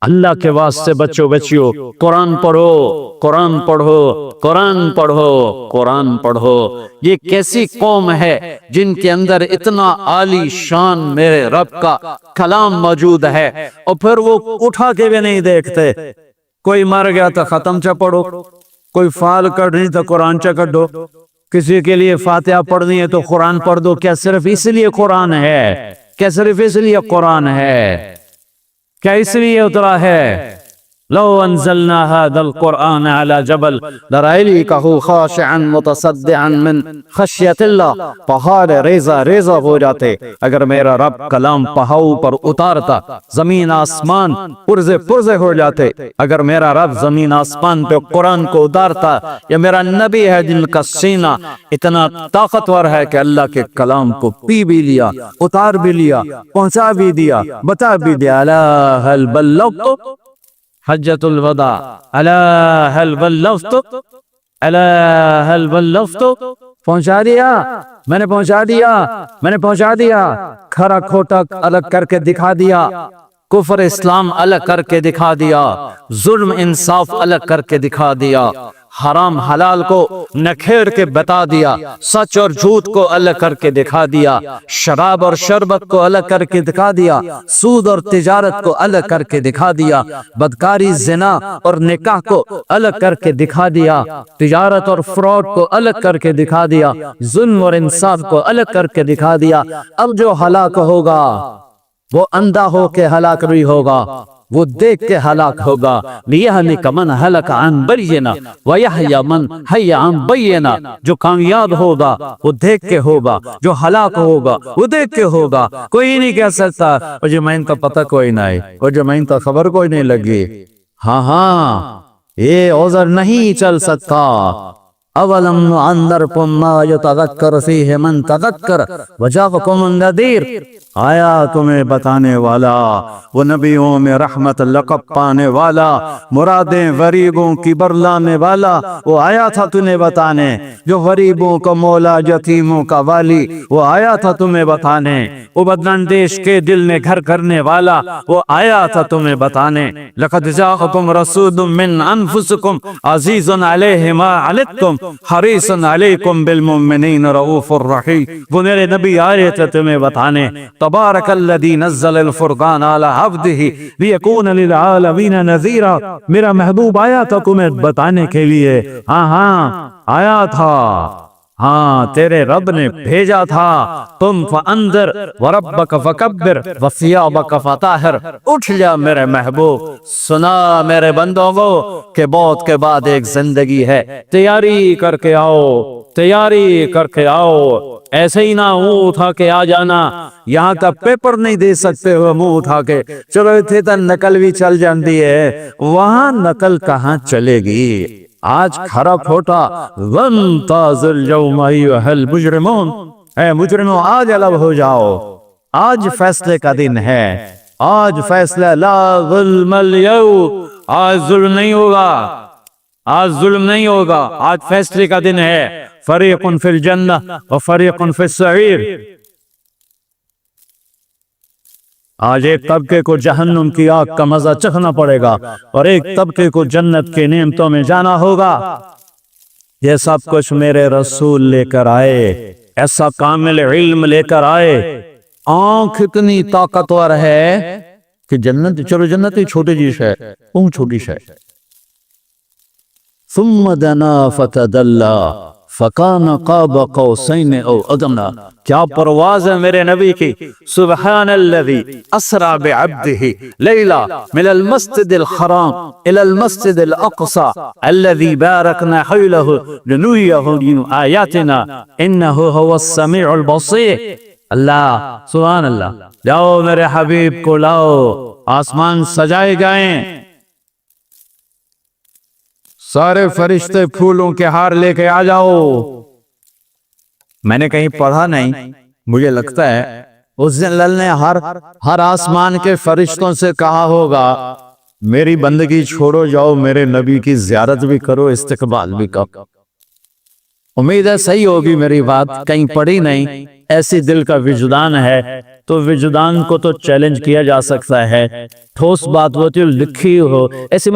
اللہ کے واسطے بچوں بچیوں قرآن پڑھو، قرآن پڑھو، قرآن پڑھو، قرآن پڑھو۔ یہ کیسی قوم ہے جن کے اندر اتنا عالی شان میرے رب کا کلام موجود ہے، اور پھر وہ اٹھا کے بھی نہیں دیکھتے۔ کوئی مر گیا تو ختم چا پڑھو، کوئی فال کرنی تو قرآن چا کڈو، کسی کے لیے فاتحہ پڑھنی ہے تو قرآن پڑھ دو۔ کیا صرف اس لیے قرآن ہے؟ کیا صرف اس لیے قرآن ہے؟ کیا اس لیے اترا ہے؟ لو انزلنا هذا القرآن على جبل لرأيته خاشعا متصدعا من خشیت اللہ، پہاڑ ریزہ ریزہ ہو جاتے اگر میرا رب کلام پہاڑوں پر اتارتا، زمین آسمان پرزے پرزے ہو جاتے اگر میرا رب زمین آسمان پہ قرآن کو اتارتا۔ یا میرا نبی ہے جن کا سینہ اتنا طاقتور ہے کہ اللہ کے کلام کو پی بھی لیا، اتار بھی لیا، پہنچا بھی دیا، بتا بھی دیا۔ الا هل بلغت حجت الوداع، الا هل بلغت، الا هل بلغت، پہنچا دیا، میں نے پہنچا دیا، میں نے پہنچا دیا۔ کھرا کھوٹا الگ کر کے دکھا دیا، کفر اسلام الگ کر کے دکھا دیا، ظلم انصاف الگ کر کے دکھا دیا، حرام حلال کو نکھیر کے بتا دیا، سچ اور جھوٹ کو الگ کر کے دکھا دیا، شراب اور شربت کو الگ کر کے دکھا دیا، سود اور تجارت کو الگ کر کے دکھا دیا، بدکاری زنا اور نکاح کو الگ کر کے دکھا دیا، تجارت اور فراڈ کو الگ کر کے دکھا دیا، ظلم اور انصاف کو الگ کر کے دکھا دیا۔ اب جو ہلاک ہوگا وہ اندھا ہو کے ہلاک نہیں ہوگا، وہ دیکھ کے ہلاک ہوگا۔ لِيَهْلِكَ مَنْ هَلَكَ عَنْ بَيِّنَةٍ وَيَحْيَىٰ مَنْ حَيَّ عَنْ بَيِّنَةٍ۔ جو کامیاب ہوگا وہ دیکھ کے ہوگا، جو ہلاک ہوگا وہ دیکھ کے ہوگا۔ کوئی نہیں کہہ سکتا اور جو میں ان کا پتہ کوئی نہ ہے، اور جو میں ان کا خبر کوئی نہیں لگی۔ ہاں یہ عذر نہیں چل سکتا۔ اولم نعذرکم ما یتذکر فیہ من تذکر وجاءکم النذیر۔ آیا تمہیں بتانے والا، وہ نبیوں میں رحمت لقب پانے والا، مرادیں غریبوں کی برلانے والا، وہ آیا تھا تمہیں بتانے۔ جو غریبوں کا مولا، یتیموں کا والی، وہ آیا تھا تمہیں بتانے۔ وہ بداندیش کے دل میں گھر کرنے والا، وہ آیا تھا تمہیں بتانے۔ لقد جاءکم رسول من انفسکم عزیز علیہ ما عنتم حریص علیکم بالمؤمنین رؤوف الرحیم۔ وہ میرے نبی آئے تھے تمہیں بتانے۔ تبارک الذی نزل الفرقان علی عبدہ لیکون للعالمین نذیرا۔ میرا محبوب آیا تھا تمہیں بتانے کے لیے۔ ہاں آیا تھا، ہاں تیرے رب نے بھیجا تھا۔ تم فانذر وربک فکبر وثیابک فطہر۔ اٹھ جا میرے محبوب، سنا میرے بندوں کو کہ موت کے بعد ایک زندگی ہے، تیاری کر کے آؤ، تیاری کر کے آؤ۔ ایسے ہی نہ منہ اٹھا کے آ جانا، یہاں کا پیپر نہیں دے سکتے ہو منہ اٹھا کے، چلو اتنے تو نقل بھی چل جاتی ہے، وہاں نقل کہاں چلے گی؟ آج کھرا کھوٹا وَامْتَازُوا الْيَوْمَ أَيُّهَا الْمُجْرِمُونَ۔ اے مجرموں آج الگ ہو جاؤ، آج فیصلے کا دن ہے، آج فیصلہ لا ظلم اليوم، آج ظلم نہیں ہوگا، آج ظلم نہیں ہوگا، آج فیصلے کا دن ہے۔ فریق فی الجنہ وفریق فی السعیر۔ آج ایک طبقے کو جہنم کی آگ کا مزہ چکھنا پڑے گا اور ایک طبقے کو جنت کے نعمتوں میں جانا ہوگا۔ یہ سب کچھ میرے رسول لے کر آئے، ایسا کامل علم لے کر آئے، آنکھ اتنی طاقتور ہے کہ جنت، چلو جنت ہی چھوٹی چیز ہے، وہ چھوٹی ہے۔ ثم دنا فتدلا فکان قاب قوسین او ادنی۔ کیا پرواز ہے میرے نبی کی۔ سبحان الذی اسری بعبدہ لیلا من المسجد الحرام الى المسجد الاقصى الذی بارکنا حولہ لنریہ من آیاتنا انہ هو السمیع البصیر۔ اللہ، سبحان اللہ۔ جاؤ میرے حبیب کو لاؤ، آسمان سجائے گئے، سارے فرشتے پھولوں کے ہار لے کے آ جاؤ۔ میں نے کہیں پڑھا نہیں، مجھے لگتا ہے اس دن اللہ نے ہر آسمان کے فرشتوں سے کہا ہوگا میری بندگی چھوڑو، جاؤ میرے نبی کی زیارت بھی کرو، استقبال بھی کرو۔ امید ہے صحیح ہوگی میری بات، کہیں پڑھی نہیں۔ ایسی دل کا وجدان ہے تو وجدان کو تو چیلنج کیا جا سکتا ہے، ٹھوس بات ہوتی ہے لکھی ہو، ایسے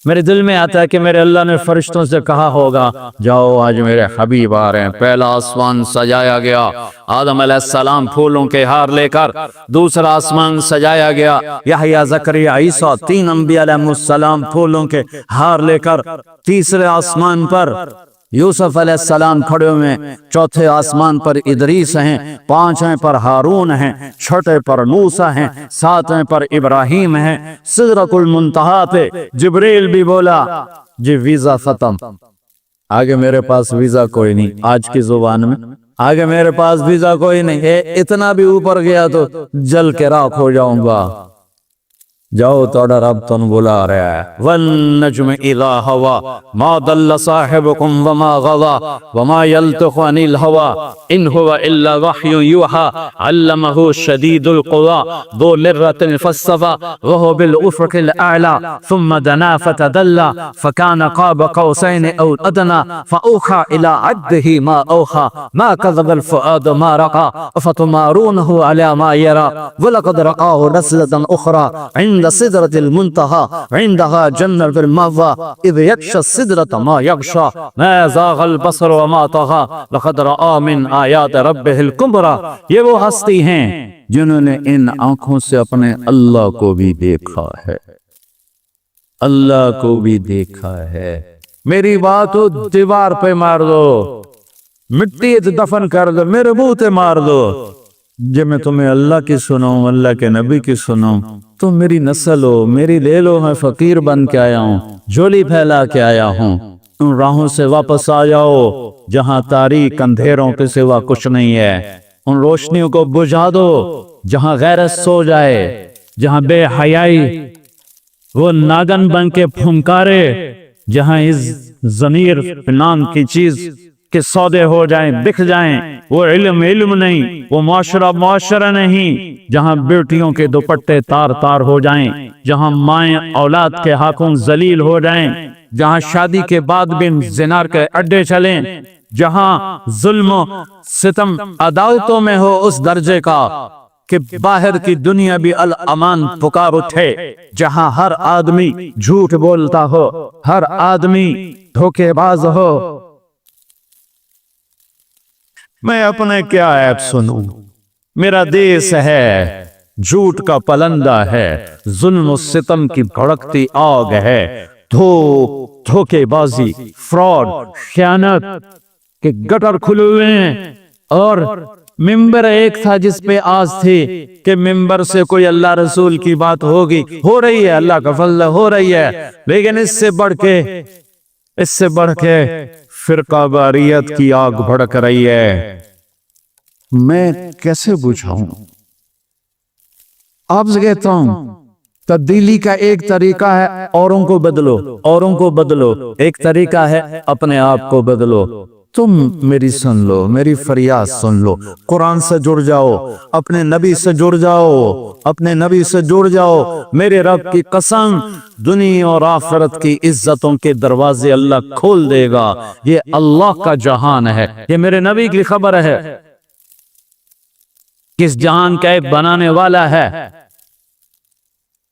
میرے دل میں آتا ہے کہ میرے اللہ نے فرشتوں سے کہا ہوگا جاؤ آج میرے حبیب آ رہے ہیں، پہلا آسمان سجایا گیا آدم علیہ السلام پھولوں کے ہار لے کر، دوسرا آسمان سجایا گیا یحییٰ زکریا عیسیٰ، 3 انبیاء علیہ السلام پھولوں کے ہار لے کر، تیسرے آسمان پر یوسف علیہ السلام کھڑے ہوئے، چوتھے آسمان پر ادریس ہیں، 5ویں پر ہارون ہیں، 6 پر موسیٰ ہیں، 7ویں پر ابراہیم ہیں، سدرۃ المنتہا پہ جبریل بھی بولا جی ویزا ختم، آگے میرے پاس ویزا کوئی نہیں، آج کی زبان میں آگے میرے پاس ویزا کوئی نہیں، اتنا بھی اوپر گیا تو جل کے راکھ ہو جاؤں گا، جاؤ توڑا رب تن بلا رہا ہے، والنجم اذا ہوا ما ضل صاحبكم وما غوا وما يلتق عن الهوى ان هو الا وحي يوحى علمه شديد القوى ذو مرة فاستوى وهو بالافق الاعلى ثم دنا فتدلى فكان قاب قوسين او ادنى فاوحى الى عبده ما اوحى ما كذب الفؤاد ما رأى افتمارونه على ما يرى ولقد رآه نزلة اخرى عند سدرة المنتهى عندها جنة المأوى إذ يغشى السدرة ما يغشى ما زاغ البصر وما طغى لقد رأى من آيات ربه الكبرى، یہ وہ ہستی ہیں جنہوں نے ان آنکھوں سے اپنے اللہ کو بھی دیکھا ہے، اللہ کو بھی دیکھا ہے۔ میری بات ہو دیوار پہ مار دو، مٹی دفن کر دو، میرے منہ تے مار دو، جب میں تمہیں اللہ کی سنوں، اللہ کے نبی کی سنوں، تم میری نسل ہو، میری لے لو، میں فقیر بن کے آیا ہوں، جھولی پھیلا کے آیا ہوں، ان راہوں سے واپس آ جاؤ جہاں تاریک اندھیروں کے سوا کچھ نہیں ہے، ان روشنیوں کو بجھا دو جہاں غیرت سو جائے، جہاں بے حیائی وہ ناگن بن کے پھنکارے، جہاں اس ضمیر نام کی چیز کہ سودے ہو جائیں، بک جائیں، وہ علم نہیں، وہ معاشرہ نہیں، جہاں بیٹیوں کے دوپٹے تار تار ہو جائیں، جہاں مائیں اولاد کے حقوں ذلیل ہو جائیں، جہاں شادی کے بعد بھی زنا کے اڈے چلیں، جہاں ظلم و ستم عدالتوں میں ہو اس درجے کا کہ باہر کی دنیا بھی الامان پکار اٹھے، جہاں ہر آدمی جھوٹ بولتا ہو، ہر آدمی دھوکے باز ہو، میں اپنے کیا عیب سنوں؟ میرا دیس ہے جھوٹ کا پلندہ ہے، ظلم و ستم کی بھڑکتی آگ ہے، دھوکے بازی، فراڈ، خیانت کے گٹر کھلے ہوئے ہیں، اور ممبر ایک تھا جس پہ آس تھی کہ ممبر سے کوئی اللہ رسول کی بات ہوگی، ہو رہی ہے، اللہ کا فضل ہو رہی ہے، لیکن اس سے بڑھ کے فرقہ واریت کی آگ بھڑک رہی ہے، میں کیسے بجھاؤں؟ آپ سے کہتا ہوں تبدیلی کا ایک طریقہ ہے اوروں کو بدلو، ایک طریقہ ہے اپنے آپ کو بدلو۔ تم میری سن لو، میری فریاد سن لو، قرآن سے جڑ جاؤ، اپنے نبی سے جڑ جاؤ، میرے رب کی قسم دنیا اور آخرت کی عزتوں کے دروازے اللہ کھول دے گا، یہ اللہ کا جہان ہے، یہ میرے نبی کی خبر ہے، کس جہان کا ایک بنانے والا ہے،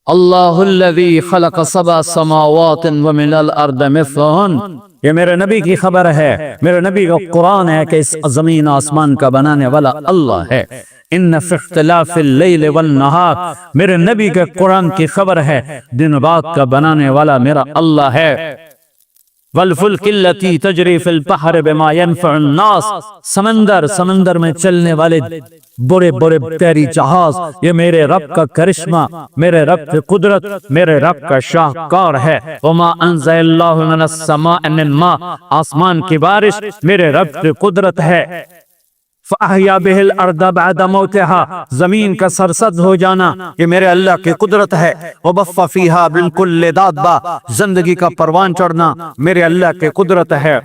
اللہ الذی خلق 7 سماوات ومن الارض مثلہن، یہ میرے نبی کی خبر ہے، میرے نبی کا قرآن ہے کہ اس زمین آسمان کا بنانے والا اللہ ہے۔ ان فی اختلاف اللیل والنہار، میرے نبی کے قرآن کی خبر ہے دن رات کا بنانے والا میرا اللہ ہے۔ والفلک التی تجری فی البحر بما ينفع الناس، سمندر میں چلنے والے بڑے پیری جہاز، یہ میرے رب کا کرشمہ، میرے رب کی قدرت، میرے رب کا شاہکار ہے۔ وما انزل اللہ من السماء من ماء، آسمان کی بارش میرے رب کی قدرت ہے۔ فَأَحْيَا بِهِ الْأَرْضَ بَعْدَ مَوْتِهَا، زمین کا سرسبز ہو جانا یہ میرے اللہ کی قدرت ہے۔ وَبَثَّ فِيهَا مِن كُلِّ دَابَّةٍ، زندگی کا پروان چڑھنا میرے اللہ کی قدرت ہے۔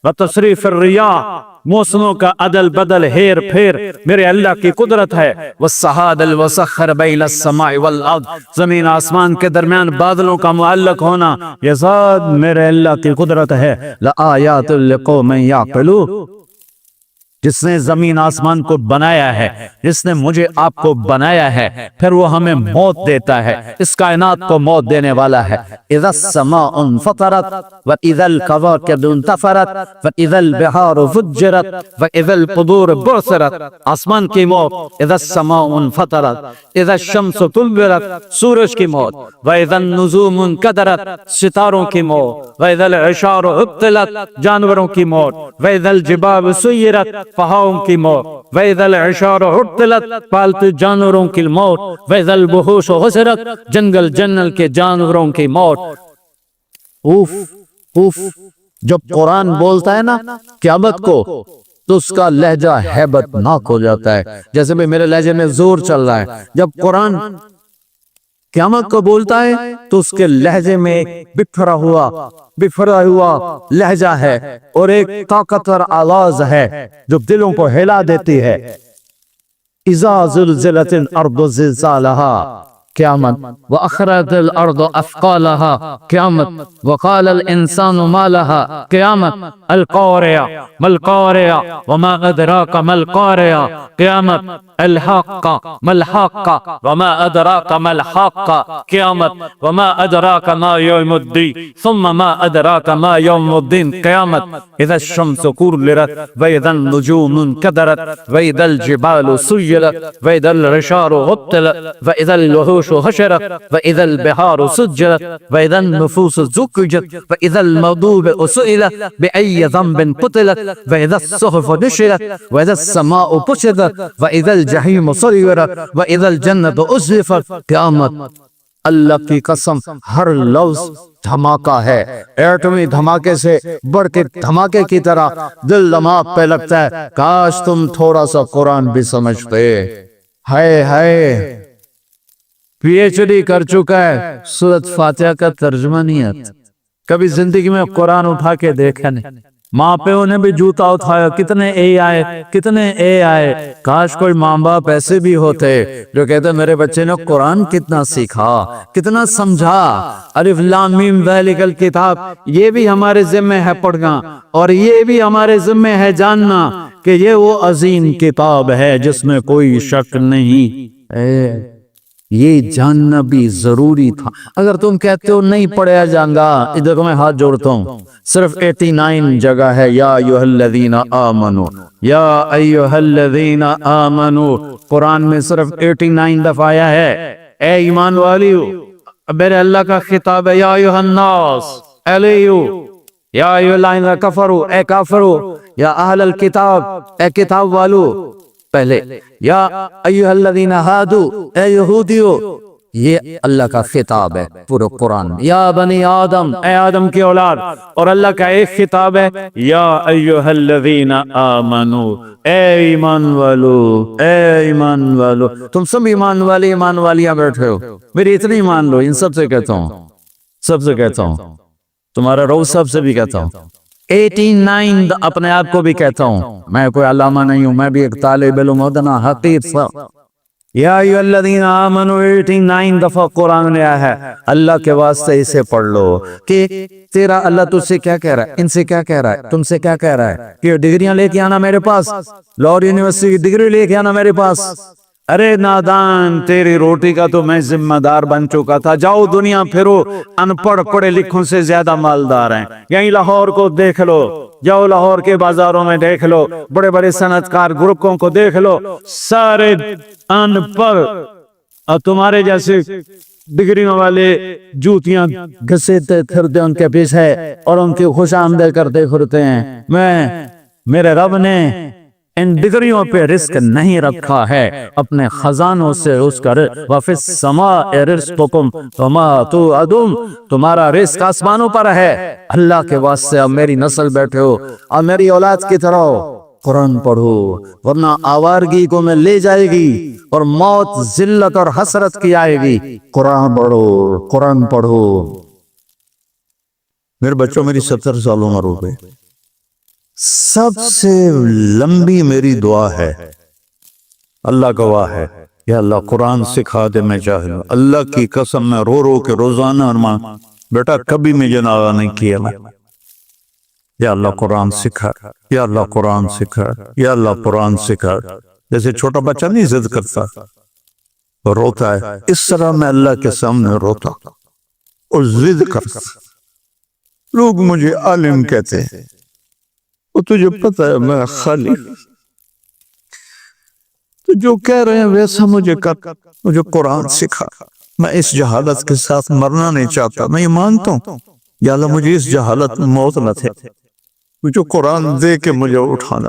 وَتَصْرِيفِ الرِّيَاحِ، موسموں کا عدل بدل ہیر پھیر میرے اللہ کی قدرت ہے۔ وَالسَّحَابَ الْمُسَخَّرَ بَيْنَ السَّمَاءِ وَالْأَرْضِ، زمین آسمان کے درمیان بادلوں کا معلق ہونا یہ ذات میرے اللہ کی قدرت ہے۔ لَآيَاتٍ لِقَوْمٍ يَعْقِلُونَ، جس نے زمین آسمان کو بنایا ہے، جس نے مجھے آپ کو بنایا ہے، پھر وہ ہمیں موت دیتا ہے، اس کائنات کو موت دینے والا ہے۔ اذا السماء انفطرت واذا الكواكب انتثرت واذا البحار فجرت واذا القبور بعثرت، آسمان کی موت، اذا السماء انفطرت، اذا الشمس طلعت، سورج کی موت، واذا النجوم انكدرت، ستاروں کی موت، واذا العشار عطلت، جانوروں کی موت، واذا الجبال سيرت، پہاڑوں کی موت، وَإِذَا الْعِشَارُ عُطِّلَتْ، پالتو جانوروں کی موت، وَإِذَا الْوُحُوشُ حُشِرَتْ، جنگل جنگل کے جانوروں کی موت۔ اوف اوف، جب قرآن بولتا ہے نا قیامت کو تو اس کا لہجہ ہیبت ناک ہو جاتا ہے، جیسے بھی میرے لہجے میں زور چل رہا ہے۔ جب قرآن قیامت کو بولتا ہے تو اس کے لہجے میں بکھرا ہوا لہجہ ہے اور ایک طاقتور آواز ہے جو دلوں کو ہلا دیتی ہے۔ اذا زلزلت الارض زلزالها، قیامت، واخرجت الارض اثقالها، قیامت، وقال الانسان ما لها، قیامت، القارعة ما القارعة وما ادراك ما القارعة، قیامت، الحاقة ما الحاقة وما ادراك ما الحاقة، قیامت، وما ادراك ما يوم الدين ثم ما ادراك ما يوم الدين، قیامت، اذا الشمس كورلت واذا النجوم انكدرت واذا الجبال سيرت واذا العشار عطلت واذا الوحوش حشرت واذا البحار سجرت واذا النفوس زكجت واذا الموضوع سئلت باي ذنب قتلت واذا الصحف نشرت واذا السماء كشطت واذا الجحيم سعرت واذا الجنة ازلفت، قیامت۔ اللہ کی قسم ہر لفظ دھماکہ ہے، ایٹمی دھماکے سے بڑھ کے دھماکے کی طرح دل دماغ پہ لگتا ہے۔ کاش تم تھوڑا سا قرآن بھی سمجھتے۔ ہائے ہائے، پی ایچ ڈی کر چکا ہے، سورۃ فاتحہ کا ترجمہ نہیں آتا، کبھی زندگی میں قرآن اٹھا کے دیکھا نہیں۔ ماں پیوں نے بھی جوتا اٹھایا، کتنے اے آئے۔ کاش کوئی ماں باپ ایسے بھی ہوتے جو کہتے میرے بچے نے قرآن کتنا سیکھا، کتنا سمجھا۔ الف لام میم ذالک الکتاب، یہ بھی ہمارے ذمہ ہے پڑھنا، اور یہ بھی ہمارے ذمہ ہے جاننا کہ یہ وہ عظیم کتاب ہے جس میں کوئی شک نہیں۔ یہ جاننا بھی ضروری تھا۔ اگر تم کہتے ہو نہیں پڑھا جائے گا، ادھر میں ہاتھ جوڑتا ہوں، صرف 89 جگہ ہے یا ایھا الذین آمنو، یا ایھا الذین آمنو، قرآن میں صرف 89 دفعہ آیا ہے۔ اے ایمان والیو، میرے اللہ کا خطاب ہے، یا ایھا الناس، الیو، یا ایھا الذین کفروا، اے کافرو، یا اہل الکتاب، اے کتاب والو۔ پہلے یا ایھا الذین ہادو، اے یہودیو، یہ اللہ کا خطاب ہے پورے قرآن میں۔ یا بنی آدم، اے آدم کی اولاد، اور اللہ کا ایک خطاب ہے، یا ایھا الذین آمنو، اے ایمان والو، اے ایمان والو۔ تم سب ایمان والے ایمان والیاں بیٹھے ہو، میری اتنی مان لو، ان سب سے کہتا ہوں، تمہارا رو سب سے بھی کہتا ہوں، 89 اپنے آپ کو بھی کہتا ہوں، میں کوئی علامہ نہیں ہوں، میں بھی ایک طالب علم ادنا حقیر سا۔ یا ایھا الذین آمنو 89 دفعہ قرآن میں آیا ہے۔ اللہ کے واسطے اسے پڑھ لو کہ تیرا اللہ تجھ سے کیا کہہ رہا ہے، ان سے کیا کہہ رہا ہے، تم سے کیا کہہ رہا ہے کہ ڈگریاں لے کے آنا میرے پاس، لاہور یونیورسٹی کی ڈگری لے کے آنا میرے پاس۔ ارے نادان، تیری روٹی کا تو میں ذمہ دار بن چکا تھا۔ جاؤ دنیا پھرو، ان پڑھ پڑھے لکھوں سے زیادہ مالدار ہیں۔ یہیں لاہور کو دیکھ لو، جاؤ لاہور کے بازاروں میں دیکھ لو، بڑے بڑے صنعت کار گروپوں کو دیکھ لو، سارے ان پڑھ، اور تمہارے جیسے ڈگریوں والے جوتیاں گھسیٹتے پھرتے ان کے پیچھے اور ان کی خوش آمدید کرتے پھرتے ہیں۔ میرے رب نے ان ڈگریوں پہ رزق نہیں رکھا ہے، اپنے خزانوں سے اس کا وَفِي السَّمَاءِ رِزْقُكُمْ وَمَا تُوعَدُونَ، تمہارا رزق آسمانوں پر ہے۔ اللہ کے واسطے اب میری نسل بیٹھے ہو اور میری اولاد کی طرح قرآن پڑھو، ورنہ آوارگی کو میں لے جائے گی اور موت ذلت اور حسرت کی آئے گی۔ قرآن پڑھو۔ میرے بچوں، میری 70 سال عمر ہو گئی، سب سے لمبی میری دعا ہے، اللہ گواہ ہے، یا اللہ قرآن سکھا دے، میں جاہل ہوں۔ اللہ کی قسم میں رو رو کے روزانہ ارمان، بیٹا کبھی مجھے ناغہ نہیں کیا، یا اللہ قرآن سکھا، یا اللہ قرآن سکھا، یا اللہ قرآن سکھا۔ جیسے چھوٹا بچہ نہیں ضد کرتا روتا ہے، اس طرح میں اللہ کے سامنے روتا اور ضد کرتا۔ لوگ مجھے عالم کہتے ہیں، وہ تجھے پتہ ہے میں خالی، تو جو کہہ رہے ہیں ویسا مجھے کر، مجھے قرآن سکھا۔ میں اس جہالت کے ساتھ مرنا نہیں چاہتا، میں یہ مانتا ہوں یا اللہ مجھے اس جہالت میں موت نہ تھے، مجھے قرآن دے کے مجھے اٹھانا۔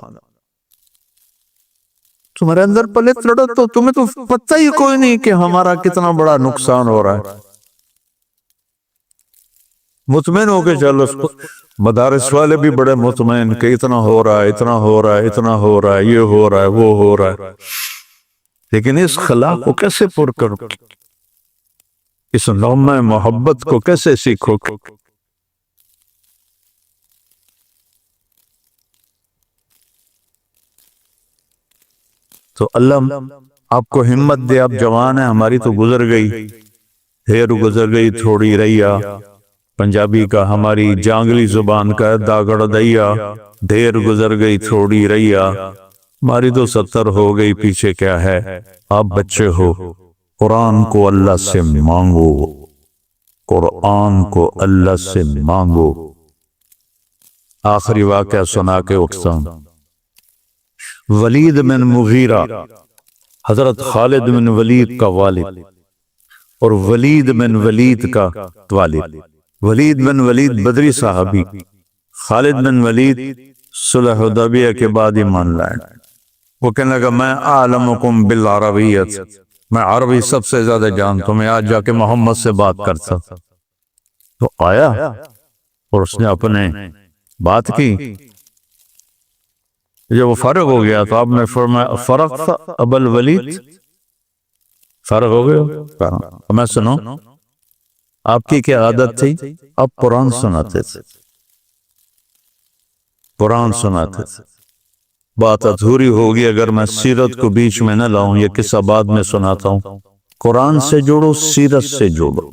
تمہارے اندر پلت لڑا تو تمہیں تو پتہ ہی کوئی نہیں کہ ہمارا کتنا بڑا نقصان ہو رہا ہے۔ مطمئن ہو کے چلو، مدارس والے بھی بڑے مطمئن کہ اتنا ہو رہا ہے، اتنا ہو رہا ہے، اتنا ہو رہا ہے، یہ ہو رہا ہے، وہ ہو رہا ہے، لیکن اس خلا کو کیسے پر کرو، اس نغمہ محبت کو کیسے سیکھو؟ تو اللہ آپ کو ہمت دے، آپ جوان ہیں، ہماری تو گزر گئی، دیر گزر گئی تھوڑی رہیا، پنجابی کا ہماری جانگلی زبان کا داگڑ دیا، دیر گزر گئی تھوڑی رہیا، ہماری تو 70 ہو گئی، پیچھے کیا ہے؟ آپ بچے ہو، قرآن کو اللہ سے مانگو، قرآن کو اللہ سے مانگو۔ آخری واقعہ سنا کے اٹھتا ہوں۔ ولید بن مغیرہ حضرت خالد بن ولید کا والد، اور ولید بن ولید کا والد، ولید بن ولید بدری صحابی، خالد بن ولید صلح حدیبیہ کے بعد ایمان لائے۔ وہ کہنے لگا میں اعلمکم بالعربیت، میں عربی سب سے زیادہ جانتا ہوں، میں آج جا کے محمد سے بات کرتا۔ تو آیا اور اس نے اپنے بات کی، جب وہ فارغ ہو گیا تو آپ نے فرمایا فرغت ابا الولید، فارغ ہو گیا؟ میں سنو، آپ کی کیا عادت تھی؟ آپ قرآن سناتے تھے، قرآن سناتے تھے۔ بات ادھوری ہوگی اگر میں سیرت کو بیچ میں نہ لاؤں، یہ قصہ بعد میں سناتا ہوں۔ قرآن سے جوڑو، سیرت سے جوڑو۔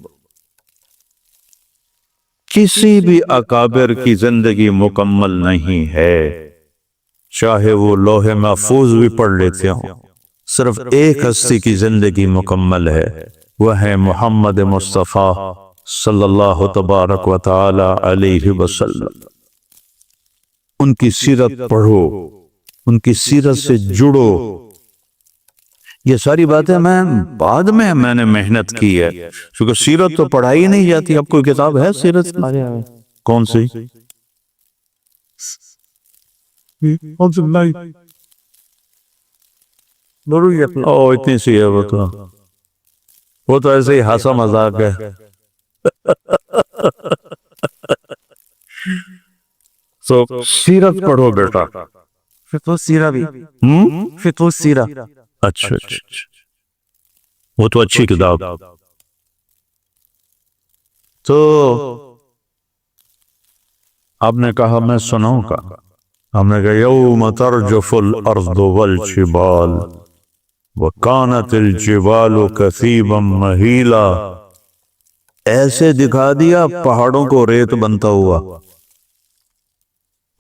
کسی بھی اکابر کی زندگی مکمل نہیں ہے، چاہے وہ لوح محفوظ بھی پڑھ لیتے ہوں، صرف ایک ہستی کی زندگی مکمل ہے، وہ ہے محمد مصطفیٰ صلی اللہ تبارک و تعالی علیہ وسلم۔ ان کی سیرت پڑھو، ان کی سیرت سے جڑو۔ یہ ساری باتیں میں بعد میں نے محنت کی ہے، کیونکہ سیرت تو پڑھائی نہیں جاتی۔ اب کوئی کتاب ہے سیرت کی؟ کون سی؟ اتنی سی ہے، وہ تو ایسے ہی ہنسا مذاق ہے۔ تو سیرت پڑھو بیٹا، فقہ سیرہ بھی، فقہ سیرہ۔ اچھا، وہ تو اچھی کتاب۔ تو آپ نے کہا میں سناؤں کا؟ ہم نے کہا یوم ترجف الارض والجبال وکانت الجبال کثیبا مہیلا، ایسے دکھا دیا پہاڑوں کو ریت بنتا ہوا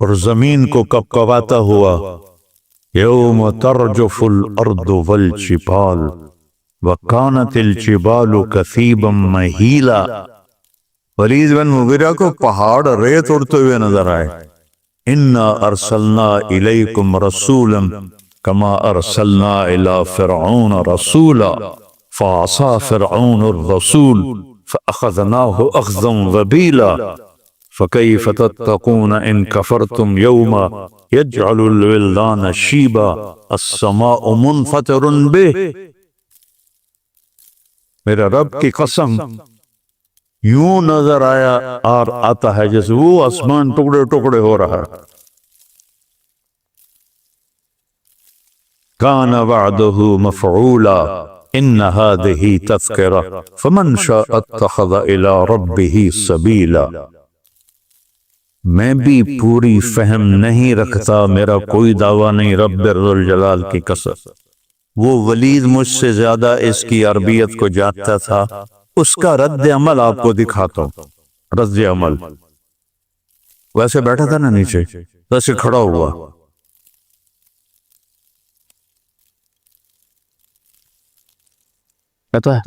اور زمین کو کپکپاتا ہوا۔ یوم ترجف الارض والجبال وکانت الجبال کثیبا مہیلا، ولید بن مغیرہ کو پہاڑ ریت اڑتے ہوئے نظر آئے۔ انا ارسلنا الیکم رسولا کما ارسلنا الی فرعون رسولا فعصى فرعون الرسول فاخذناه اخذا وبیلا فکیف تتقون ان کفرتم یوما یجعل الولدان شیبا السماء منفطر به، میرے رب کی قسم یوں نظر آتا ہے جیسے وہ آسمان ٹکڑے ٹکڑے ہو رہا ہے۔ کان وعدہ مفعولا ان هذه تذکرہ فمن شاء اتخذ الى ربہ سبیلا، میں بھی پوری فہم نہیں رکھتا، میرا کوئی دعویٰ نہیں، رب ذوالجلال کی قسم۔ وہ ولید مجھ سے زیادہ اس کی عربیت کو جانتا تھا، اس کا رد عمل آپ کو دکھاتا ہوں۔ رد عمل ویسے بیٹھا تھا نا نیچے، ویسے کھڑا ہوا، کہتا ہے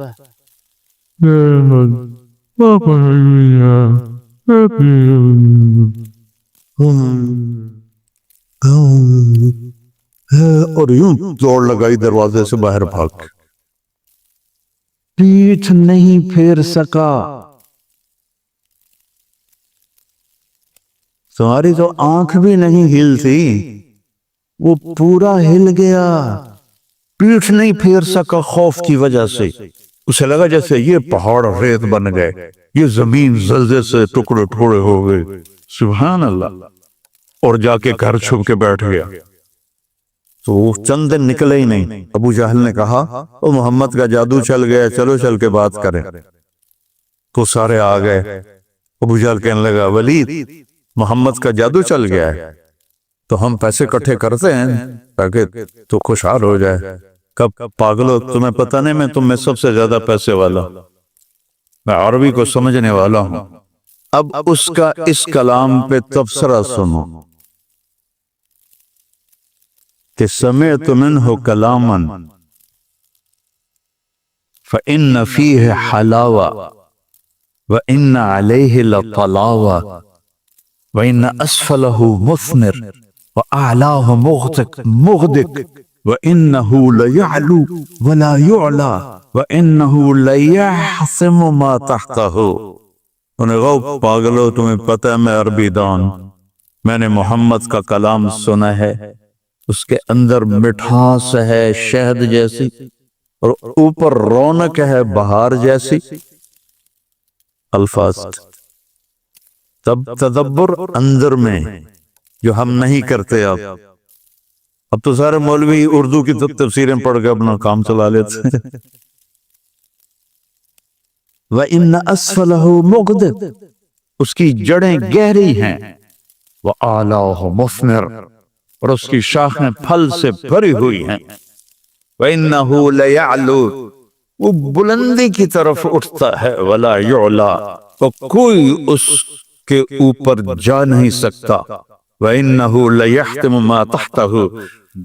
اور یوں دوڑ لگائی دروازے سے باہر بھاگ کے۔ پیٹھ نہیں پھیر سکا، تمہاری تو آنکھ بھی نہیں ہلتی، وہ پورا ہل گیا، پیٹھ نہیں پھیر سکا خوف کی وجہ سے۔ اسے لگا جیسے یہ پہاڑ ریت بن گئے، یہ زمین زلزلے سے ٹکڑے ٹکڑے ہو گئے، سبحان اللہ۔ اور جا کے گھر چھپ کے بیٹھ گیا۔ تو وہ چند دن نکلے ہی نہیں۔ ابو جہل نے کہا او محمد کا جادو چل گیا، چلو چل کے بات کریں۔ تو سارے آ گئے۔ ابو جہل کہنے لگا ولید محمد کا جادو چل گیا ہے تو ہم پیسے اکٹھے کرتے ہیں تاکہ تو خوشحال ہو جائے۔ کب پاگلو، تمہیں پتہ نہیں میں تم میں سب سے زیادہ پیسے والا ہوں، میں عربی کو سمجھنے والا ہوں۔ اب اس کا اس کلام پہ تبصرہ سنو کہ سمعت منہ کلاما فإن فیہ حلاوہ وإن علیہ لطلاوہ وإن أسفله مثمر وأعلاه مغدق وإنه ليعلو ولا يعلى وإنه ليحسم ما تحته۔ انہیں غو پاگلو، تمہیں پتہ ہے میں عربی دان، میں نے محمد کا کلام سنا ہے، اس کے اندر مٹھاس ہے شہد جیسی، اور اوپر رونق ہے بہار جیسی۔ الفاظ تب تدبر اندر میں جو ہم نہیں کرتے۔ اب تو سارے مولوی اردو کی تفسیریں پڑھ کے اپنا کام چلا لیتے ہیں۔ وَإِنَّ أَسْفَلَهُ مُغْدِقٌ، اس کی جڑیں گہری ہیں، وَأَعْلَاهُ مُثْمِرٌ، اور اس کی شاخیں پھل سے بھری ہوئی ہیں، وَإِنَّهُ لَيَعْلُو، وہ بلندی کی طرف اٹھتا ہے، وَلَا يُعْلَى، تو کوئی اس کے اوپر جا نہیں سکتا، وَإِنَّهُ لَيَحْتِمُ مَا تَحْتَهُ،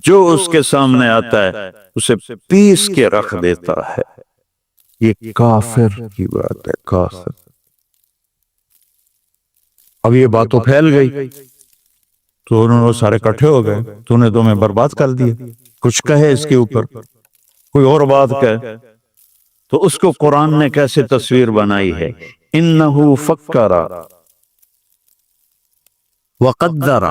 جو اس کے سامنے آتا ہے اسے پیس کے رکھ دیتا ہے۔ یہ کافر کی بات ہے، کافر۔ اب یہ بات تو پھیل گئی تو انہوں نے سارے کٹھے ہو گئے، تو نے تمہیں برباد کر دیا، کچھ کہے اس کے اوپر، کوئی اور بات کہے۔ تو اس کو قرآن نے کیسے تصویر بنائی ہے، انہو فکر وقدر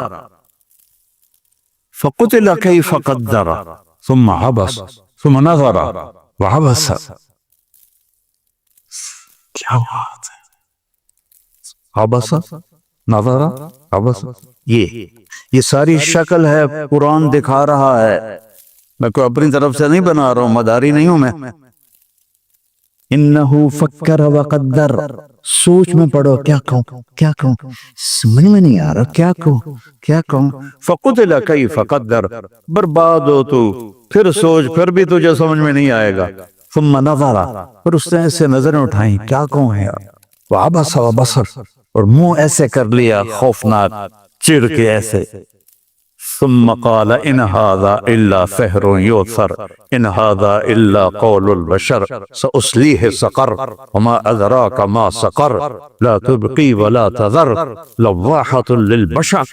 فقتل کیف قدر ثم عبس ثم نظر وعبس۔ کیا بات ہے، عبس نظر عبس، یہ ساری شکل ہے، قرآن دکھا رہا ہے، میں کوئی اپنی طرف سے نہیں بنا رہا ہوں، مداری نہیں ہوں میں۔ انہو فکر وقدر، سوچ میں پڑو، کیا کہوں کیا کہوں، سمجھ میں نہیں آ رہا، کیا کہوں کیا کہوں۔ فقتل کیف قدر، برباد ہو تو، پھر سوچ، پھر بھی تجھے سمجھ میں نہیں آئے گا۔ ثم نظر، پھر اس نے ایسے نظریں اٹھائیں، کیا کہوں ہے، وعبس وبصر، اور منہ ایسے کر لیا خوفناک چڑ کے ایسے۔ ثم قال ان هذا الا سحر يؤثر ان هذا الا قول البشر سأصليه سقر وما ادراك ما سقر لا تبقي ولا تذر لواحة للبشر۔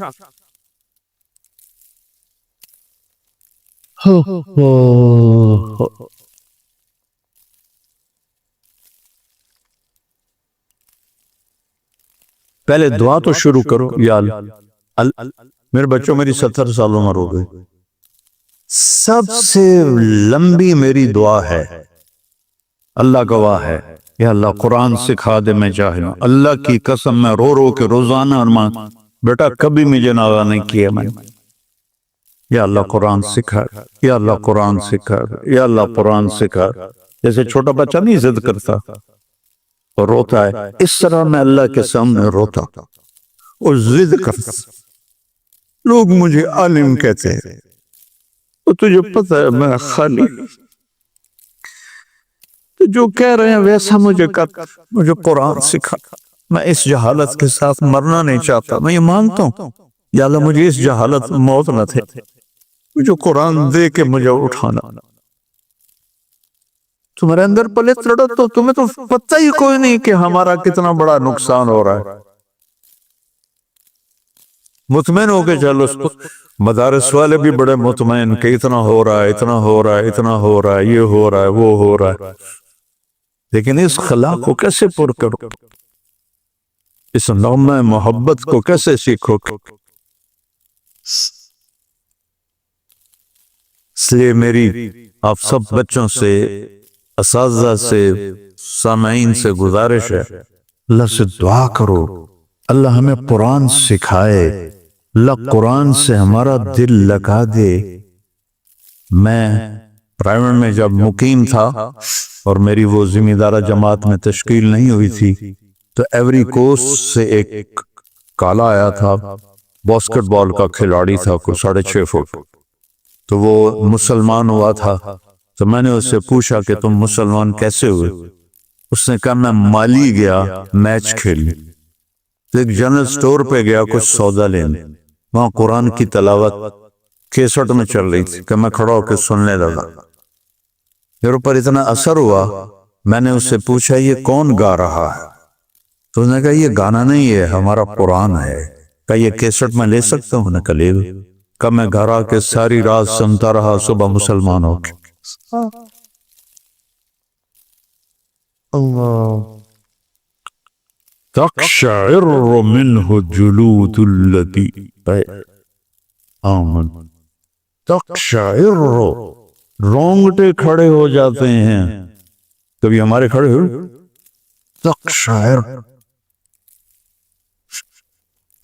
پہلے دعا تو شروع کرو، یا اللہ، میرے بچوں میری 70 سال عمر ہو گئی، سب سے لمبی میری دعا ہے، اللہ گواہ ہے، یا اللہ قرآن سکھا دے، میں جاہل ہوں، اللہ کی قسم میں رو رو کے روزانہ اور ماں بیٹا کبھی مجھے ناغہ نہیں کیا میں، یا اللہ قرآن سکھا، یا اللہ قرآن سکھا، یا اللہ قرآن سکھا۔ جیسے چھوٹا بچہ نہیں ضد کرتا اور روتا ہے، اس طرح میں اللہ کے سامنے روتا اور ضد کرتا۔ لوگ مجھے عالم کہتے ہیں، تو تجھے پتہ ہے میں خالی، تو جو کہہ رہے ہیں ویسا مجھے کر، مجھے قرآن سکھا۔ میں اس جہالت کے ساتھ مرنا نہیں چاہتا. میں یہ مانگتا ہوں یا اللہ مجھے اس جہالت موت نہ تھے, جو قرآن دے کے مجھے اٹھانا. تمہارے اندر پلت لڑا تو تمہیں تو پتہ ہی کوئی نہیں کہ ہمارا کتنا بڑا نقصان ہو رہا ہے. مطمئن ہو کے چلو. اس کو مدارس والے بھی بڑے مطمئن کہ اتنا ہو رہا ہے, اتنا ہو رہا ہے, اتنا ہو رہا ہے, یہ ہو رہا ہے, وہ ہو رہا ہے. لیکن اس خلا کو کیسے پر کرو, اس نغمہ محبت کو کیسے سیکھو. اس لیے میری آپ سب بچوں سے, اساتذہ سے, سامعین سے گزارش ہے, اللہ سے دعا کرو اللہ ہمیں قرآن سکھائے, اللہ قرآن سے ہمارا دل لگا دے. میں پرائیویٹ میں جب مقیم تھا اور میری وہ ذمہ دارہ جماعت میں تشکیل نہیں ہوئی تھی تو ایوری کوسٹ سے ایک کالا آیا تھا, باسکٹ بال کا کھلاڑی تھا, کوئی 6.5 فٹ. تو وہ مسلمان ہوا تھا. تو میں نے اس سے پوچھا کہ تم مسلمان کیسے ہوئے؟ اس نے کہا میں مالی گیا میچ کھیلنے, ایک جنرل سٹور پہ گیا کچھ سودا لینے, وہاں قرآن کی تلاوت کیسٹ میں چل رہی تھی کہ میں کھڑا ہو کے سننے لگا. میرے اوپر اتنا اثر ہوا, میں نے اس سے پوچھا یہ کون گا رہا ہے؟ تو اس نے کہا یہ گانا نہیں ہے, ہمارا قرآن ہے. کہا یہ کیسٹ میں لے سکتا ہوں؟ نے کہا لے لو. کہا میں گھر آ کے ساری رات سنتا رہا, صبح مسلمان ہو کے. تقشعر منه جلود الذين آمنوا. تقشعر, رونگٹے کھڑے ہو جاتے ہیں. کبھی ہمارے کھڑے ہو؟ تقشعر.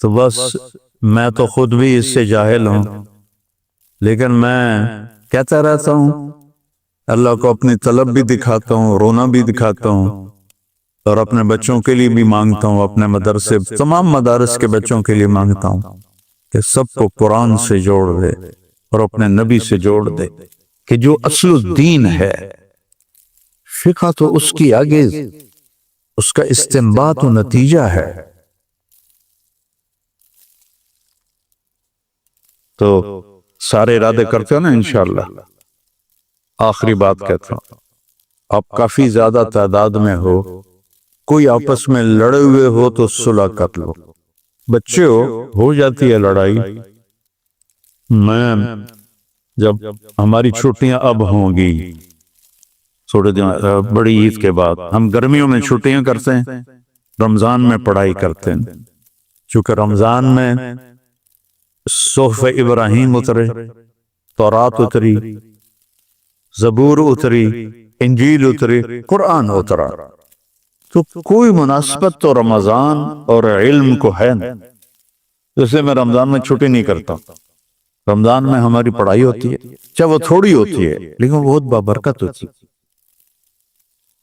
تو بس میں تو خود بھی اس سے جاہل ہوں, لیکن میں کہتا رہتا ہوں اللہ کو اپنی طلب بھی دکھاتا ہوں, رونا بھی دکھاتا ہوں, اور اپنے بچوں کے لیے بھی مانگتا ہوں, اپنے مدرسے تمام مدارس کے بچوں کے لیے مانگتا ہوں کہ سب کو قرآن سے جوڑ دے اور اپنے نبی سے جوڑ دے, کہ جو اصل الدین ہے فقہ تو اس کی آگے اس کا استنباط و نتیجہ ہے. تو سارے ارادے کرتے ہو نا انشاءاللہ. آخری بات کہتا ہوں, آپ کافی زیادہ تعداد میں ہو, کوئی آپس میں لڑے ہوئے ہو تو صلح کر لو. بچے ہو جاتی ہے لڑائی. میں جب ہماری چھٹیاں اب ہوں گی تھوڑے دن بڑی عید کے بعد, ہم گرمیوں میں چھٹیاں کرتے ہیں, رمضان میں پڑھائی کرتے ہیں. چونکہ رمضان میں صحف ابراہیم اترے, تورات اتری, زبور اتری, انجیل اتری, قرآن اترا, تو کوئی مناسبت تو رمضان اور علم کو ہے نہیں. جیسے میں رمضان میں چھٹی نہیں کرتا, رمضان میں ہماری پڑھائی ہوتی ہے, چاہے وہ تھوڑی ہوتی ہے لیکن وہ بہت بابرکت ہوتی ہے.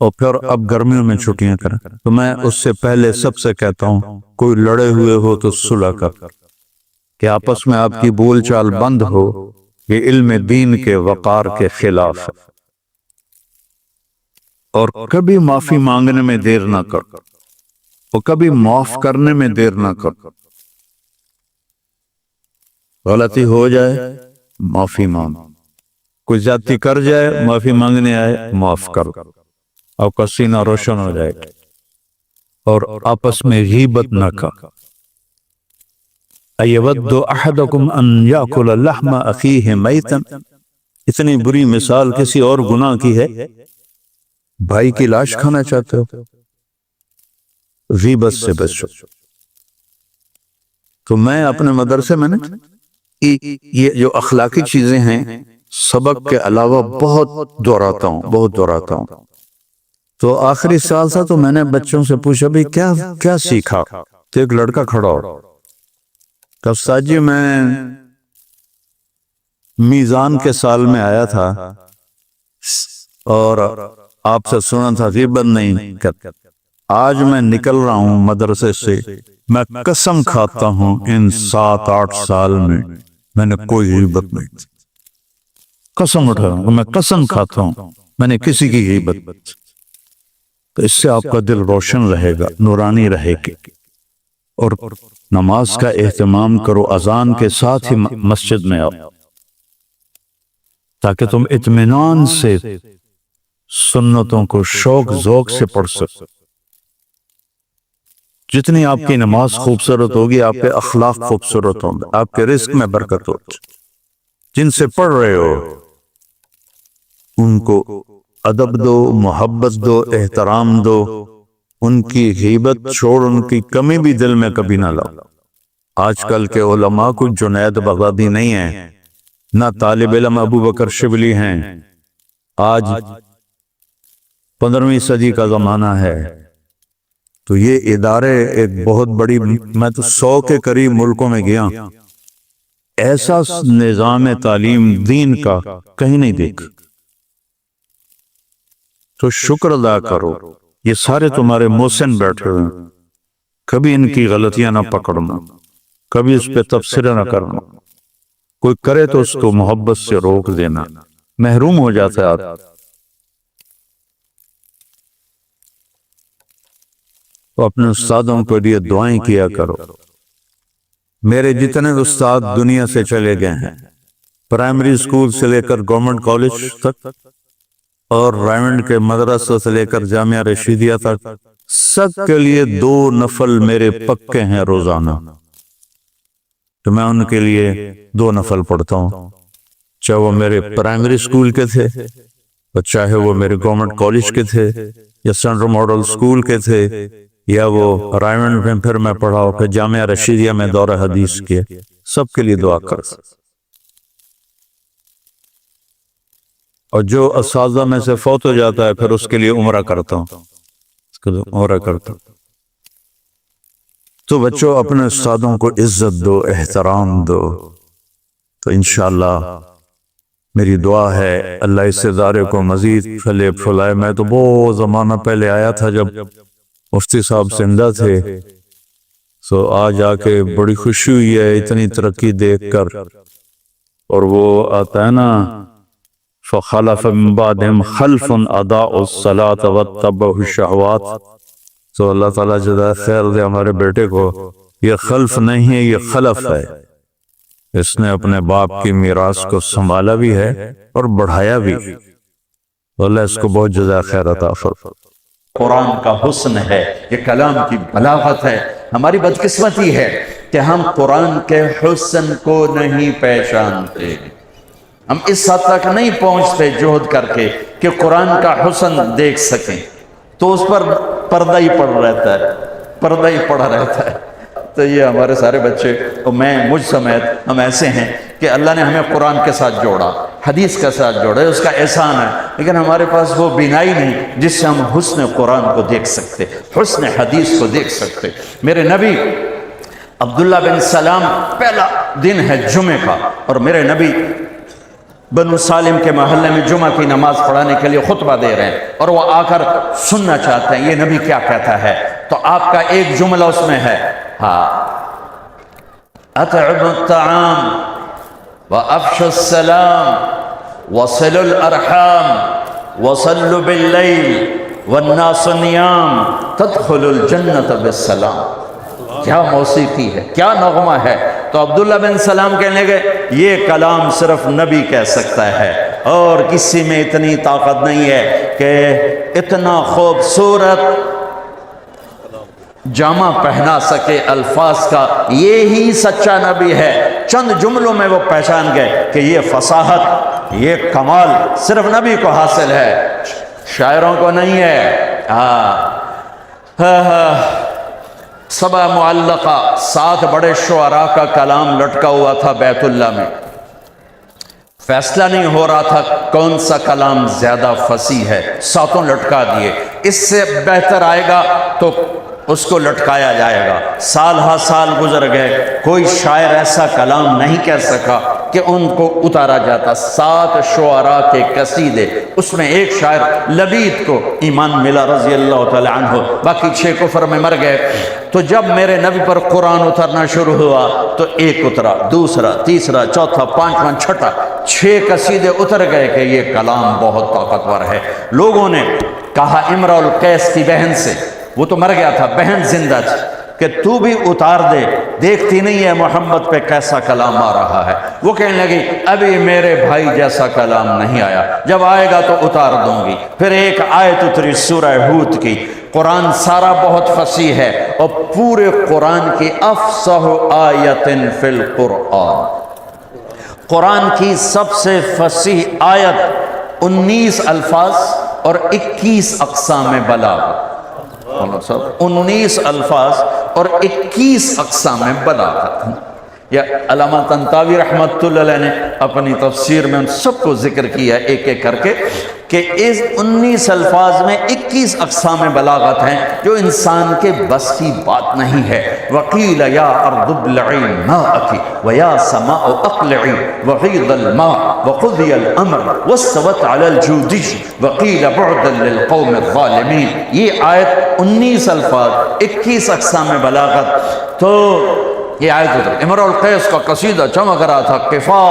اور پھر اب گرمیوں میں چھٹیاں کریں تو میں اس سے پہلے سب سے کہتا ہوں کوئی لڑے ہوئے ہو تو صلح کر, کہ آپس میں آپ کی بول چال بند ہو. یہ علم دین کے وقار کے خلاف ہے. اور کبھی معافی مانگنے میں دیر نہ کر, اور کبھی معاف کرنے میں دیر نہ کر. غلطی ہو جائے معافی مانگ, کوئی زیادتی کر جائے معافی مانگنے آئے معاف کر, آپ کا سینہ روشن ہو جائے. اور آپس میں غیبت نہ کر. ایود احدکم ان یاکل لحم اخیہ میتا, اتنی بری مثال کسی اور گناہ کی ہے. بھائی کی لاش کھانا چاہتے ہو, غیبت سے بچو. تو میں اپنے مدرسے میں یہ جو اخلاقی چیزیں ہیں سبق کے علاوہ بہت دہراتا ہوں. تو آخری سال تھا تو میں نے بچوں سے پوچھا بھی کیا سیکھا. تو ایک لڑکا کھڑا ہو, کہ استاد جی میں میزان کے سال میں آیا تھا اور آپ سے سنا تھا غیبت نہیں کرتے. آج میں نکل رہا ہوں مدرسے سے, میں قسم کھاتا ہوں ان 7-8 سال میں نے کوئی غیبت نہیں کی. قسم اٹھا, میں قسم کھاتا ہوں میں نے کسی کی غیبت. تو اس سے آپ کا دل روشن رہے گا، نورانی رہے گی۔ اور نماز کا اہتمام کرو، اذان کے ساتھ ہی مسجد میں آؤ، تاکہ تم اطمینان سے سنتوں کو شوق ذوق سے پڑھ سکو۔ جتنی آپ کی نماز خوبصورت ہوگی، آپ کے اخلاق خوبصورت ہوں گے، آپ کے رزق میں برکت ہوگی۔ جن سے پڑھ رہے ہو ان کو ادب دو، محبت دو، احترام دو، ان کی غیبت چھوڑ، ان کی کمی بھی دل میں کبھی نہ لاؤ۔ آج کل کے علماء کو جنید بغدادی نہیں ہیں، نہ طالب علم ابو بکر شبلی ہیں۔ آج 15ویں صدی کا زمانہ ہے، تو یہ ادارے ایک بہت بڑی، میں تو 100 کے قریب ملکوں میں گیا، ایسا نظام تعلیم دین کا کہیں نہیں دیکھا۔ تو شکر ادا کرو، یہ سارے تمہارے محسن بیٹھے ہوئے ہیں، کبھی ان کی غلطیاں نہ پکڑنا، کبھی اس پہ تبصرہ نہ کرنا، کوئی کرے تو اس کو محبت سے روک دینا، محروم ہو جاتا ہے آدمی۔ تو اپنے استادوں کے لیے دعائیں کیا کرو۔ میرے جتنے استاد دنیا سے چلے گئے ہیں، پرائمری اسکول سے لے کر گورنمنٹ کالج تک، اور رائمنڈ کے مدرسہ سے لے کر جامعہ رشیدیہ تک، سب کے لیے 2 نفل میرے پکے ہیں روزانہ، تو میں ان کے لیے 2 نفل پڑھتا ہوں، چاہے وہ میرے پرائمری اسکول کے تھے، اور چاہے وہ میرے گورنمنٹ کالج کے تھے، یا سینٹرل ماڈل اسکول کے تھے، یا وہ رائمنڈ میں پھر میں پڑھا ہو، پھر جامعہ رشیدیہ میں دورہ حدیث کیا، سب کے لیے دعا کر۔ اور جو اساتذہ میں سے فوت ہو جاتا ہے، پھر اس کے لیے عمرہ کرتا ہوں۔ تو بچوں، اپنے استادوں کو عزت دو، احترام دو، تو انشاءاللہ میری دعا ہے اللہ اس ادارے کو مزید پھلے پھلائے۔ میں تو بہت زمانہ پہلے آیا تھا جب مفتی صاحب زندہ تھے، تو آج آ کے بڑی خوشی ہوئی ہے اتنی ترقی دیکھ کر۔ اور وہ آتا ہے نا، فَخَلَفَ مِن بَعْدِهِمْ خَلْفٌ أَضَاعُوا الصَّلَاةَ وَاتَّبَعُوا الشَّهَوَاتِ۔ تو اللہ تعالیٰ جزائے خیر دے ہمارے بیٹے کو، یہ خلف نہیں ہے، یہ خلف ہے۔ اس نے اپنے باپ کی میراث کو سنبھالا بھی ہے اور بڑھایا بھی، اللہ اس کو بہت جزائے خیر عطا فرمائے۔ قرآن کا حسن ہے، یہ کلام کی بلاغت ہے۔ ہماری بدقسمتی ہے کہ ہم قرآن کے حسن کو نہیں پہچانتے، ہم اس حد تک نہیں پہنچتے جہد کر کے کہ قرآن کا حسن دیکھ سکیں، تو اس پر پردہ ہی پڑا رہتا ہے۔ تو یہ ہمارے سارے بچے، اور میں مجھ سمیت ہم ایسے ہیں کہ اللہ نے ہمیں قرآن کے ساتھ جوڑا، حدیث کے ساتھ جوڑا، اس کا احسان ہے، لیکن ہمارے پاس وہ بینائی نہیں جس سے ہم حسن قرآن کو دیکھ سکتے، حسن حدیث کو دیکھ سکتے۔ میرے نبی عبداللہ بن سلام، پہلا دن ہے جمعے کا، اور میرے نبی بنو سالم کے محلے میں جمعہ کی نماز پڑھانے کے لیے خطبہ دے رہے ہیں، اور وہ آ کر سننا چاہتے ہیں یہ نبی کیا کہتا ہے۔ تو آپ کا ایک جملہ اس میں ہے، اطعموا الطعام وافشوا السلام وصلوا الارحام وصلوا باللیل والناس نیام تدخلوا الجنة بالسلام۔ کیا موسیقی ہے، کیا نغمہ ہے۔ تو عبداللہ بن سلام کہنے گئے یہ کلام صرف نبی کہہ سکتا ہے، اور کسی میں اتنی طاقت نہیں ہے کہ اتنا خوبصورت جامہ پہنا سکے الفاظ کا۔ یہی سچا نبی ہے۔ چند جملوں میں وہ پہچان گئے کہ یہ فصاحت، یہ کمال صرف نبی کو حاصل ہے، شاعروں کو نہیں ہے۔ سبع معلقہ، 7 بڑے شعراء کا کلام لٹکا ہوا تھا بیت اللہ میں، فیصلہ نہیں ہو رہا تھا کون سا کلام زیادہ فصیح ہے، 7 لٹکا دیے۔ اس سے بہتر آئے گا تو اس کو لٹکایا جائے گا۔ سال ہا سال گزر گئے، کوئی شاعر ایسا کلام نہیں کہہ سکا کہ ان کو اتارا جاتا۔ 7 شعراء کے قصیدے، اس میں ایک شاعر لبید کو ایمان ملا رضی اللہ تعالی عنہ، باقی 6 کفر میں مر گئے۔ تو جب میرے نبی پر قرآن اترنا شروع ہوا تو ایک اترا، دوسرا، تیسرا، چوتھا، پانچواں، چھٹا، 6 قصیدے اتر گئے کہ یہ کلام بہت طاقتور ہے۔ لوگوں نے کہا امرؤ القیس کی بہن سے، وہ تو مر گیا تھا، بہن زندہ تھی، کہ تو بھی اتار دے، دیکھتی نہیں ہے محمد پہ کیسا کلام آ رہا ہے۔ وہ کہنے لگی ابھی میرے بھائی جیسا کلام نہیں آیا، جب آئے گا تو اتار دوں گی۔ پھر ایک آیت اتری سورہ ہود کی۔ قرآن سارا بہت فصیح ہے، اور پورے قرآن کی افصح آیت فی القرآن، قرآن کی سب سے فصیح آیت 19 الفاظ اور 21 اقسام بلاغت، 19 الفاظ اور 21 اقسام بلاغت۔ یا علامہ طنطاوی رحمۃ اللہ علیہ نے اپنی تفسیر میں ان سب کو ذکر کیا ایک ایک کر کے، کہ اس 19 الفاظ میں 21 اقسام بلاغت ہیں جو انسان کے بس کی بات نہیں ہے۔ وقیل یا ارض ابلعی ماءکی ویا سماء اقلعی وغیض الماء وقضی الامر واستوت علی الجودی وقیل بعدا للقوم الظالمین۔ یہ آیت 19 الفاظ، 21 اقسام بلاغت۔ تو یہ آیت اتر، امرؤ القیس کا قصیدہ چمک رہا تھا، کفا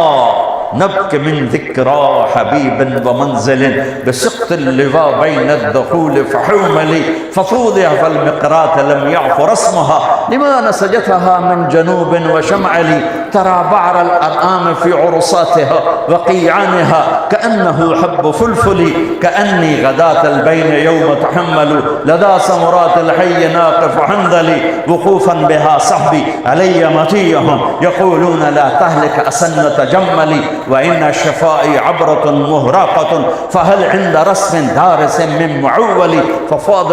نبک من ذکرى حبیب ومنزل بسقط اللواء بین الدخول فحوملی ففوضع فالمقرات لم يعفر اسمها لما نسجتها من جنوب وشمعلی ترى بعر الارآم في عرصاتها وقيعانها كأنه حب فلفل كأني غداة البين يوم تحمل لدى سمرات الحي ناقف حنظلي وقوفا بها صحبي علي مطيهم يقولون لا تهلك أسنة جملي وإن شفائي عبرة مهراقة فهل عند رسم دارس من معول ففاض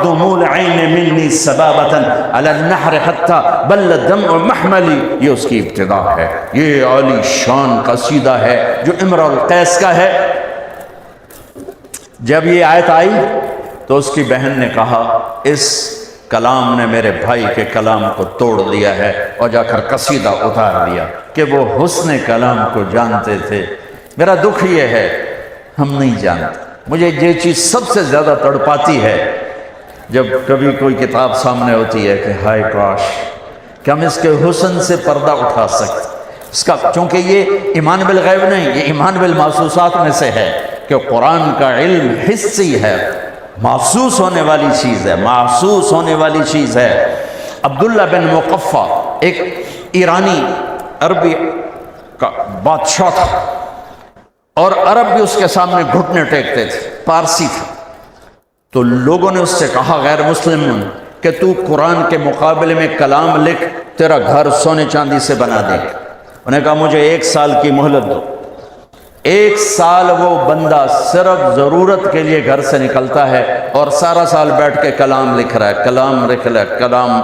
دموع العين مني سبابة على النحر حتى بل الدمع محملي۔ یہ اس کی ابتدا ہے، یہ عالی شان قصیدہ ہے جو امرؤ القیس کا ہے۔ جب یہ آیت آئی تو اس کی بہن نے کہا اس کلام نے میرے بھائی کے کلام کو توڑ دیا ہے، اور جا کر قصیدہ اتار دیا کہ وہ حسن کلام کو جانتے تھے۔ میرا دکھ یہ ہے ہم نہیں جانتے۔ مجھے یہ چیز سب سے زیادہ تڑپاتی ہے جب کبھی کوئی کتاب سامنے ہوتی ہے کہ ہائے کاش کہ ہم اس کے حسن سے پردہ اٹھا سکتے اس کا، چونکہ یہ ایمان بالغیب نہیں، یہ ایمان بالمحسوسات میں سے ہے کہ قرآن کا علم حسی ہے، محسوس ہونے والی چیز ہے، محسوس ہونے والی چیز ہے۔ عبداللہ بن مقفع ایک ایرانی عربی کا بادشاہ تھا، اور عرب بھی اس کے سامنے گھٹنے ٹیکتے تھے، پارسی تھا۔ تو لوگوں نے اس سے کہا غیر مسلم کہ تو قرآن کے مقابلے میں کلام لکھ، تیرا گھر سونے چاندی سے بنا دے۔ انہوں نے کہا مجھے 1 سال کی مہلت دو۔ 1 سال وہ بندہ صرف ضرورت کے لیے گھر سے نکلتا ہے اور سارا سال بیٹھ کے کلام لکھ رہا ہے، کلام لکھ رہا ہے، کلام،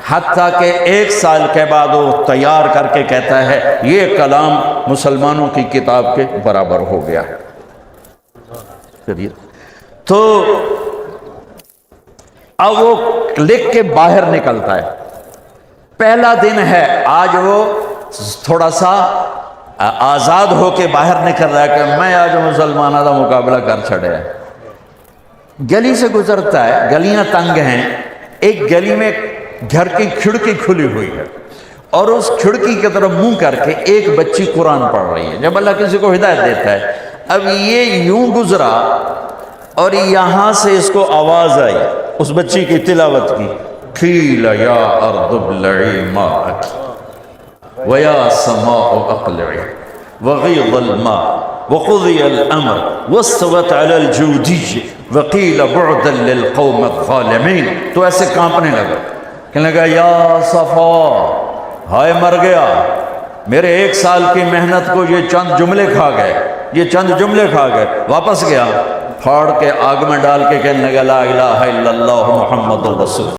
حتیٰ کہ 1 سال کے بعد وہ تیار کر کے کہتا ہے یہ کلام مسلمانوں کی کتاب کے برابر ہو گیا۔ تو اب وہ لکھ کے باہر نکلتا ہے، پہلا دن ہے آج، وہ تھوڑا سا آزاد ہو کے باہر نکل رہا ہے کہ میں آج مسلمانوں کا مقابلہ کر چھڑے ہے۔ گلی سے گزرتا ہے، گلیاں تنگ ہیں، ایک گلی میں گھر کی کھڑکی کھلی ہوئی ہے، اور اس کھڑکی کی طرف منہ کر کے ایک بچی قرآن پڑھ رہی ہے۔ جب اللہ کسی کو ہدایت دیتا ہے، اب یہ یوں گزرا اور یہاں سے اس کو آواز آئی اس بچی کی تلاوت کی، قیل یا ارض ابلعی ماءکی وَيَا سَمَاءُ أَقْلِعِي وَغِيضَ الْمَاءِ وَقُضِيَ الْأَمْرُ وَاسْتَوَتْ عَلَى الْجُودِيِّ وَقِيلَ بُعْدًا لِلْقَوْمِ الظَّالِمِينَ۔ تو ایسے کانپنے لگا، کہنے لگا یا صفا، ہائے مر گیا، میرے 1 سال کی محنت کو یہ چند جملے کھا گئے، یہ چند جملے کھا گئے۔ واپس گیا، پھاڑ کے آگ میں ڈال کے کہنے لگا لا الہ الا اللہ محمد الرسول۔